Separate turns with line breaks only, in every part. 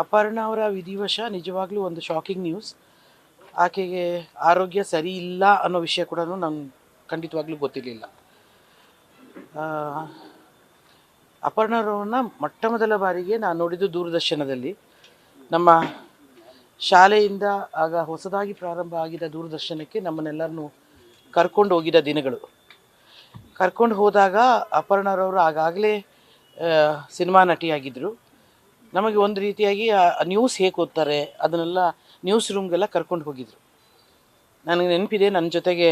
ಅಪರ್ಣಾ ಅವರ ವಿಧಿವಶ ನಿಜವಾಗ್ಲೂ ಒಂದು ಶಾಕಿಂಗ್ ನ್ಯೂಸ್. ಆಕೆಗೆ ಆರೋಗ್ಯ ಸರಿ ಇಲ್ಲ ಅನ್ನೋ ವಿಷಯ ಕೂಡ ನಂಗೆ ಖಂಡಿತವಾಗ್ಲೂ ಗೊತ್ತಿರಲಿಲ್ಲ. ಅಪರ್ಣರವ್ರನ್ನ ಮೊಟ್ಟ ಮೊದಲ ಬಾರಿಗೆ ನಾನು ನೋಡಿದ್ದು ದೂರದರ್ಶನದಲ್ಲಿ. ನಮ್ಮ ಶಾಲೆಯಿಂದ ಆಗ ಹೊಸದಾಗಿ ಪ್ರಾರಂಭ ಆಗಿದ್ದ ದೂರದರ್ಶನಕ್ಕೆ ನಮ್ಮನ್ನೆಲ್ಲರನ್ನೂ ಕರ್ಕೊಂಡು ಹೋಗಿದ್ದ ದಿನಗಳು. ಕರ್ಕೊಂಡು ಹೋದಾಗ ಅಪರ್ಣರವರು ಆಗಾಗಲೇ ಸಿನಿಮಾ ನಟಿಯಾಗಿದ್ದರು. ನಮಗೆ ಒಂದು ರೀತಿಯಾಗಿ ನ್ಯೂಸ್ ಹೇಗೆ ಓದ್ತಾರೆ ಅದನ್ನೆಲ್ಲ ನ್ಯೂಸ್ ರೂಮ್ಗೆಲ್ಲ ಕರ್ಕೊಂಡು ಹೋಗಿದ್ರು. ನನಗೆ ನೆನಪಿದೆ, ನನ್ನ ಜೊತೆಗೆ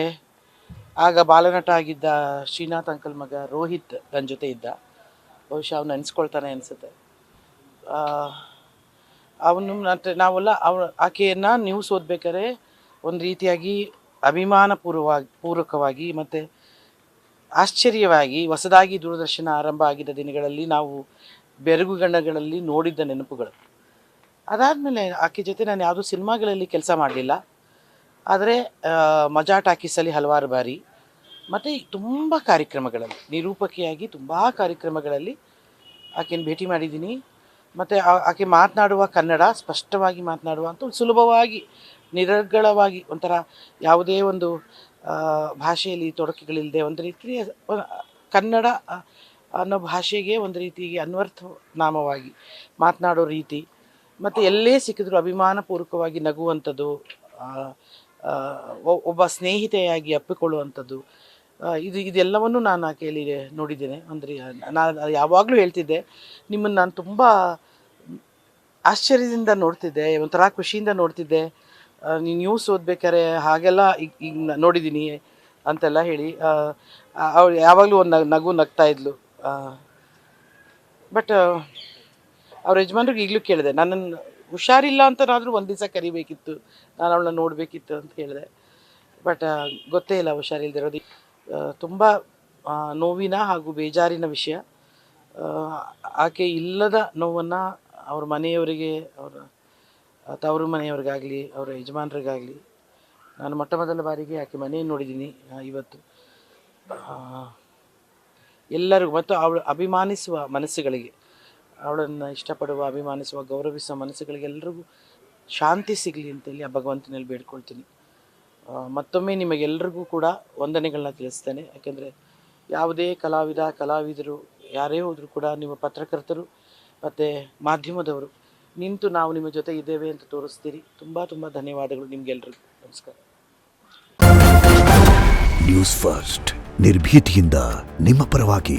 ಆಗ ಬಾಲನಟ ಆಗಿದ್ದ ಶ್ರೀನಾಥ್ ಅಂಕಲ್ ಮಗ ರೋಹಿತ್ ನನ್ನ ಜೊತೆ ಇದ್ದ. ಬಹುಶಃ ಅವನು ನೆನೆಸ್ಕೊಳ್ತಾನೆ ಅನಿಸುತ್ತೆ. ಅವನು ನಾವೆಲ್ಲ ಆಕೆಯನ್ನು ನ್ಯೂಸ್ ಓದ್ಬೇಕಾದ್ರೆ ಒಂದು ರೀತಿಯಾಗಿ ಪೂರ್ವಕವಾಗಿ ಮತ್ತು ಆಶ್ಚರ್ಯವಾಗಿ ಹೊಸದಾಗಿ ದೂರದರ್ಶನ ಆರಂಭ ಆಗಿದ್ದ ದಿನಗಳಲ್ಲಿ ನಾವು ಬೆರಗುಗಣ್ಣಗಳಲ್ಲಿ ನೋಡಿದ್ದ ನೆನಪುಗಳು. ಅದಾದಮೇಲೆ ಆಕೆ ಜೊತೆ ನಾನು ಯಾವುದೂ ಸಿನಿಮಾಗಳಲ್ಲಿ ಕೆಲಸ ಮಾಡಲಿಲ್ಲ. ಆದರೆ ಮಜಾ ಟಾಕೀಸಲ್ಲಿ ಹಲವಾರು ಬಾರಿ ಮತ್ತು ತುಂಬ ಕಾರ್ಯಕ್ರಮಗಳಲ್ಲಿ ನಿರೂಪಕಿಯಾಗಿ ತುಂಬ ಕಾರ್ಯಕ್ರಮಗಳಲ್ಲಿ ಆಕೆಯನ್ನು ಭೇಟಿ ಮಾಡಿದ್ದೀನಿ. ಮತ್ತು ಆಕೆ ಮಾತನಾಡುವ ಕನ್ನಡ ಸ್ಪಷ್ಟವಾಗಿ ಮಾತನಾಡುವ ಅಂತ ಸುಲಭವಾಗಿ ನಿರರ್ಗಳವಾಗಿ ಒಂಥರ ಯಾವುದೇ ಒಂದು ಭಾಷೆಯಲ್ಲಿ ತೊಡಕುಗಳಿಲ್ಲದೆ ಒಂದು ರೀತಿಯ ಕನ್ನಡ ಅನ್ನೋ ಭಾಷೆಗೆ ಒಂದು ರೀತಿಗೆ ಅನ್ವರ್ಥನಾಮವಾಗಿ ಮಾತನಾಡೋ ರೀತಿ ಮತ್ತು ಎಲ್ಲೇ ಸಿಕ್ಕಿದ್ರೂ ಅಭಿಮಾನಪೂರ್ವಕವಾಗಿ ನಗುವಂಥದ್ದು, ಒಬ್ಬ ಸ್ನೇಹಿತೆಯಾಗಿ ಅಪ್ಪಿಕೊಳ್ಳುವಂಥದ್ದು, ಇದೆಲ್ಲವನ್ನು ನಾನು ಆಕೆಯಲ್ಲಿ ನೋಡಿದ್ದೇನೆ. ಅಂದರೆ ನಾನು ಯಾವಾಗಲೂ ಹೇಳ್ತಿದ್ದೆ, ನಿಮ್ಮನ್ನು ನಾನು ತುಂಬ ಆಶ್ಚರ್ಯದಿಂದ ನೋಡ್ತಿದ್ದೆ, ಒಂಥರ ಖುಷಿಯಿಂದ ನೋಡ್ತಿದ್ದೆ. ನೀನು ನ್ಯೂಸ್ ಓದ್ಬೇಕಾರೆ ಹಾಗೆಲ್ಲ ಈಗ ನೋಡಿದ್ದೀನಿ ಅಂತೆಲ್ಲ ಹೇಳಿ ಅವಳು ಯಾವಾಗಲೂ ಒಂದು ನಗು ನಗ್ತಾಯಿದ್ಲು. ಬಟ್ ಅವ್ರ ಯಜಮಾನ್ರಿಗೆ ಈಗಲೂ ಕೇಳಿದೆ, ನನ್ನನ್ನು ಹುಷಾರಿಲ್ಲ ಅಂತನಾದರೂ ಒಂದು ದಿವಸ ಕರಿಬೇಕಿತ್ತು, ನಾನು ಅವಳನ್ನ ನೋಡಬೇಕಿತ್ತು ಅಂತ ಹೇಳಿದೆ. ಬಟ್ ಗೊತ್ತೇ ಇಲ್ಲ ಹುಷಾರಿಲ್ದಿರೋದು. ತುಂಬ ನೋವಿನ ಹಾಗೂ ಬೇಜಾರಿನ ವಿಷಯ. ಆಕೆ ಇಲ್ಲದ ನೋವನ್ನು ಅವ್ರ ಮನೆಯವರಿಗೆ, ಅವರ ತವರು ಮನೆಯವ್ರಿಗಾಗಲಿ ಅವರ ಯಜಮಾನರಿಗಾಗಲಿ, ನಾನು ಮೊಟ್ಟ ಮೊದಲ ಬಾರಿಗೆ ಆಕೆ ಮನೆಯನ್ನು ನೋಡಿದ್ದೀನಿ ಇವತ್ತು. ಎಲ್ಲರಿಗೂ ಮತ್ತು ಅವಳು ಅಭಿಮಾನಿಸುವ ಮನಸ್ಸುಗಳಿಗೆ, ಅವಳನ್ನು ಇಷ್ಟಪಡುವ ಅಭಿಮಾನಿಸುವ ಗೌರವಿಸುವ ಮನಸ್ಸುಗಳಿಗೆ ಎಲ್ರಿಗೂ ಶಾಂತಿ ಸಿಗಲಿ ಅಂತೇಳಿ ಆ ಭಗವಂತನಲ್ಲಿ ಬೇಡ್ಕೊಳ್ತೀನಿ. ಮತ್ತೊಮ್ಮೆ ನಿಮಗೆಲ್ಲರಿಗೂ ಕೂಡ ವಂದನೆಗಳನ್ನ ತಿಳಿಸ್ತೇನೆ. ಯಾಕೆಂದರೆ ಯಾವುದೇ ಕಲಾವಿದರು ಯಾರೇ ಹೋದರೂ ಕೂಡ ನಿಮ್ಮ ಪತ್ರಕರ್ತರು ಮತ್ತು ಮಾಧ್ಯಮದವರು ನಿಂತು ನಾವು ನಿಮ್ಮ ಜೊತೆ ಇದ್ದೇವೆ ಅಂತ ತೋರಿಸ್ತೀರಿ. ತುಂಬ ತುಂಬ ಧನ್ಯವಾದಗಳು ನಿಮಗೆಲ್ಲರಿಗೂ. ನಮಸ್ಕಾರ.
ನ್ಯೂಸ್ ಫಸ್ಟ್ ನಿರ್ಭೀತಿಯಿಂದ ನಿಮ್ಮ ಪರವಾಗಿ.